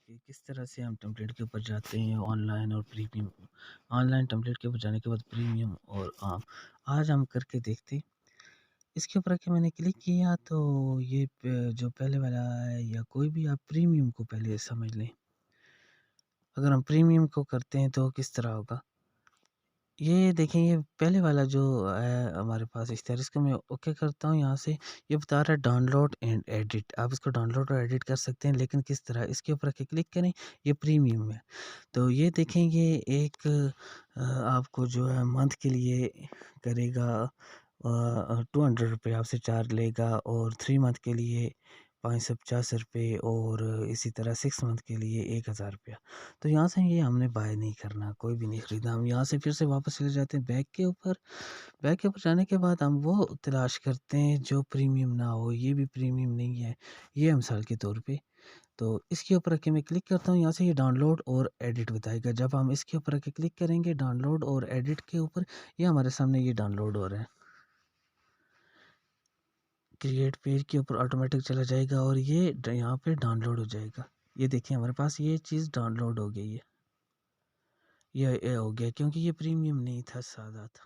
کہ کس طرح سے ہم ٹیمپلیٹ کے اوپر جاتے ہیں آن لائن اور پریمیم. آن لائن ٹیمپلیٹ کے اوپر جانے کے بعد پریمیم اور عام. آج ہم کر کے دیکھتے. اس کے اوپر کہ میں نے کلک کیا تو یہ جو پہلے والا ہے یا کوئی بھی آپ پریمیم کو پہلے سمجھ لیں. اگر ہم پریمیم کو کرتے ہیں تو کس طرح ہوگا. یہ دیکھیں یہ پہلے والا جو ہے ہمارے پاس اختیار, اس کو میں اوکے کرتا ہوں. یہاں سے یہ بتا رہا ہے ڈاؤن لوڈ اینڈ ایڈٹ. آپ اس کو ڈاؤن لوڈ اور ایڈٹ کر سکتے ہیں, لیکن کس طرح. اس کے اوپر کلک کریں, یہ پریمیم ہے. تو یہ دیکھیں یہ ایک آپ کو جو ہے منتھ کے لیے کرے گا 200 روپے آپ سے چارج لے گا, اور 3 منتھ کے لیے 550 روپے, اور اسی طرح 6 منتھ کے لیے 1000 روپیہ. تو یہاں سے یہ ہم نے بائی نہیں کرنا, کوئی بھی نہیں خریدنا. ہم یہاں سے پھر سے واپس چلے جاتے ہیں بیک کے اوپر. بیک کے اوپر جانے کے بعد ہم وہ تلاش کرتے ہیں جو پریمیم نہ ہو. یہ بھی پریمیم نہیں ہے, یہ مثال کے طور پہ. تو اس کے اوپر کہ میں کلک کرتا ہوں, یہاں سے یہ ڈاؤن لوڈ اور ایڈٹ بتائے گا. جب ہم اس کے اوپر کلک کریں گے ڈاؤن لوڈ اور ایڈٹ کے اوپر, یہ ہمارے سامنے یہ ڈاؤن لوڈ ہو رہا ہے. کریٹ پیج کے اوپر آٹومیٹک چلا جائے گا اور یہ یہاں پہ ڈاؤن لوڈ ہو جائے گا. یہ دیکھیں ہمارے پاس یہ چیز ڈاؤن لوڈ ہو گئی ہے. یہ ہو گیا کیونکہ یہ پریمیم نہیں تھا, سادہ تھا.